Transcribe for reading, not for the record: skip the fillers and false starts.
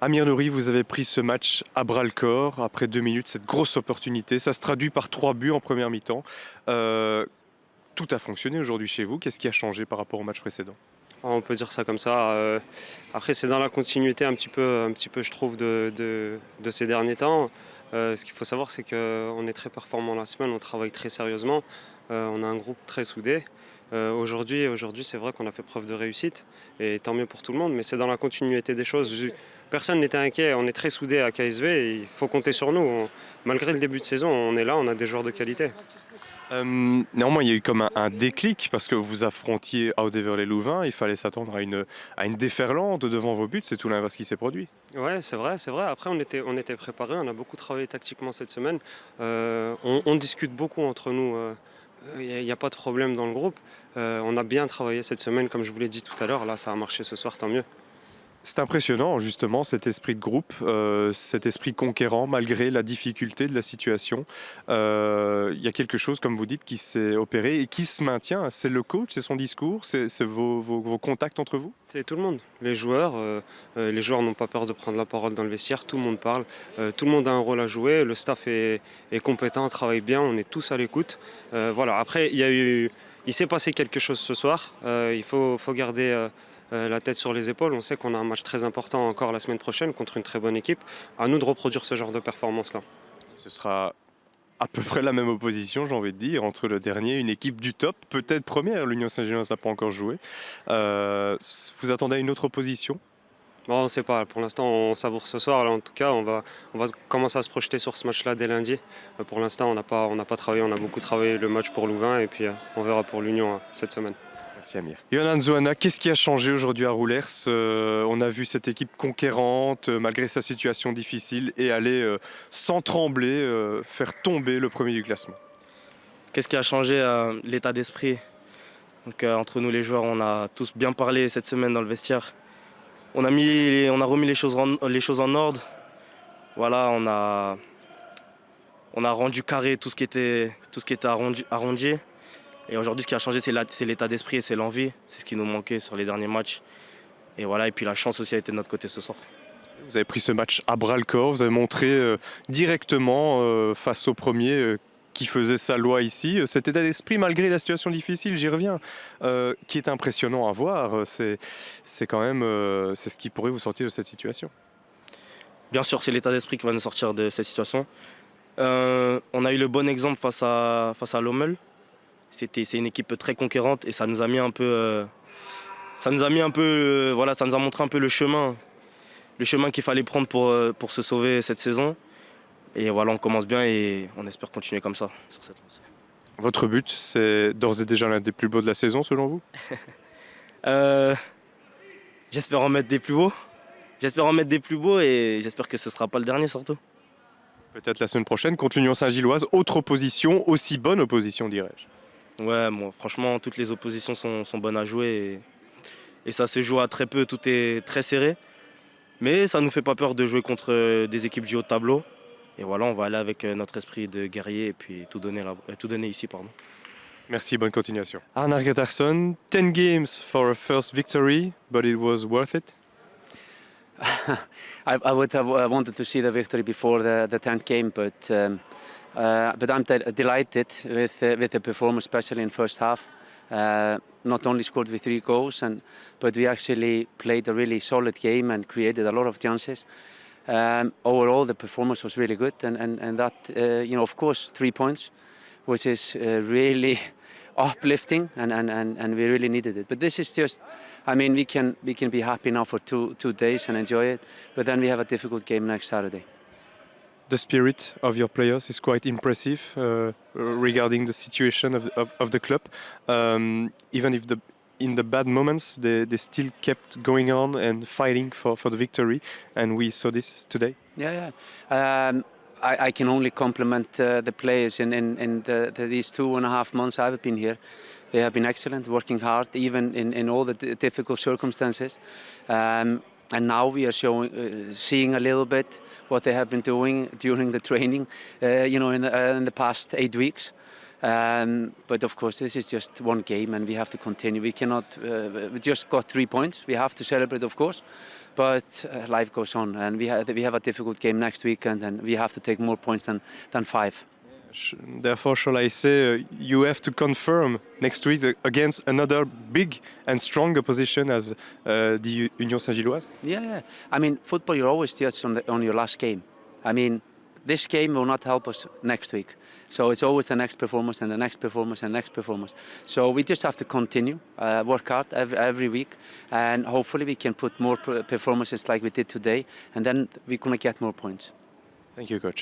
Amir Nouri, vous avez pris ce match à bras-le-corps après 2 minutes, cette grosse opportunité. Ça se traduit par 3 buts en première mi-temps. Euh, Tout a fonctionné aujourd'hui chez vous. Qu'est-ce qui a changé par rapport au match précédent? On peut dire ça comme ça. Après, c'est dans la continuité un petit peu je trouve, de ces derniers temps. Ce qu'il faut savoir, c'est qu'on est très performant la semaine, on travaille très sérieusement, on a un groupe très soudé. Aujourd'hui, c'est vrai qu'on a fait preuve de réussite, et tant mieux pour tout le monde, mais c'est dans la continuité des choses. Personne n'était inquiet, on est très soudés à KSV, et il faut compter sur nous. Malgré le début de saison, on est là, on a des joueurs de qualité. Néanmoins, il y a eu comme un déclic parce que vous affrontiez Audeverlet-Louvain. Il fallait s'attendre à une déferlante devant vos buts. C'est tout l'inverse qui s'est produit. Ouais, c'est vrai, c'est vrai. Après, on était préparés, on a beaucoup travaillé tactiquement cette semaine. On discute beaucoup entre nous. Il n'y a pas de problème dans le groupe. On a bien travaillé cette semaine, comme je vous l'ai dit tout à l'heure. Là, ça a marché ce soir, tant mieux. C'est impressionnant, justement, cet esprit de groupe, cet esprit conquérant, malgré la difficulté de la situation. Il y a quelque chose, comme vous dites, qui s'est opéré et qui se maintient. C'est le coach, c'est son discours, c'est vos contacts entre vous? C'est tout le monde. Les joueurs n'ont pas peur de prendre la parole dans le vestiaire. Tout le monde parle. Tout le monde a un rôle à jouer. Le staff est compétent, travaille bien. On est tous à l'écoute. Voilà. Après, il s'est passé quelque chose ce soir. Il faut garder la tête sur les épaules. On sait qu'on a un match très important encore la semaine prochaine contre une très bonne équipe. À nous de reproduire ce genre de performance-là. Ce sera à peu près la même opposition, j'ai envie de dire, entre le dernier, une équipe du top, peut-être première. L'Union Saint-Gilloise n'a pas encore joué. Vous attendez à une autre opposition? Bon, on ne sait pas. Pour l'instant, on savoure ce soir. Là, en tout cas, on va commencer à se projeter sur ce match-là dès lundi. Pour l'instant, on n'a pas travaillé. On a beaucoup travaillé le match pour Louvain, et puis on verra pour l'Union cette semaine. Merci Amir. Yonan Zoana, qu'est-ce qui a changé aujourd'hui à Roulers? On a vu cette équipe conquérante, malgré sa situation difficile, et aller sans trembler faire tomber le premier du classement. Qu'est-ce qui a changé? L'état d'esprit. Donc, entre nous les joueurs, on a tous bien parlé cette semaine dans le vestiaire. On a remis les choses en ordre. Voilà, on a rendu carré tout ce qui était arrondi. Et aujourd'hui, ce qui a changé, c'est l'état d'esprit et c'est l'envie. C'est ce qui nous manquait sur les derniers matchs. Et voilà, et puis la chance aussi a été de notre côté ce soir. Vous avez pris ce match à bras-le-corps, vous avez montré directement face au premier qui faisait sa loi ici, cet état d'esprit malgré la situation difficile, j'y reviens, qui est impressionnant à voir. C'est quand même c'est ce qui pourrait vous sortir de cette situation. Bien sûr, c'est l'état d'esprit qui va nous sortir de cette situation. On a eu le bon exemple face à Lommel. C'est une équipe très conquérante et ça nous a montré un peu le chemin qu'il fallait prendre pour se sauver cette saison. Et voilà, on commence bien et on espère continuer comme ça sur cette lancée. Votre but, c'est d'ores et déjà l'un des plus beaux de la saison selon vous? J'espère en mettre des plus beaux. Et j'espère que ce ne sera pas le dernier surtout. Peut-être la semaine prochaine contre l'Union Saint-Gilloise, autre opposition, aussi bonne opposition dirais-je. Ouais, bon, franchement, toutes les oppositions sont bonnes à jouer et ça se joue à très peu, tout est très serré. Mais ça ne nous fait pas peur de jouer contre des équipes du haut de tableau. Et voilà, on va aller avec notre esprit de guerrier et puis tout donner ici. Merci, bonne continuation. Arnar Gatarsson, 10 games for a first victory, but it was worth it? I would have wanted to see the victory before the 10th game, but I'm delighted with the performance, especially in first half. Not only scored with 3 goals, but we actually played a really solid game and created a lot of chances. Overall, the performance was really good, and that, of course, 3 points, which is really uplifting, and we really needed it. But this is just, we can be happy now for two days and enjoy it, but then we have a difficult game next Saturday. The spirit of your players is quite impressive regarding the situation of the club. Even if in the bad moments, they still kept going on and fighting for the victory, and we saw this today. Yeah. I can only compliment the players in these 2.5 months I've been here. They have been excellent, working hard, even in all the difficult circumstances. And now we are seeing a little bit what they have been doing during the training, in the past 8 weeks. But of course, this is just one game, and we have to continue. We cannot. We just got 3 points. We have to celebrate, of course, but life goes on, and we have a difficult game next weekend, and we have to take more points than 5. Therefore, shall I say, you have to confirm next week against another big and strong opposition as the Union Saint-Gilloise? Yeah. I mean, football, you're always judged on your last game. I mean, this game will not help us next week. So it's always the next performance and the next performance and next performance. So we just have to continue, work hard every week, and hopefully we can put more performances like we did today, and then we're going to get more points. Thank you, Coach.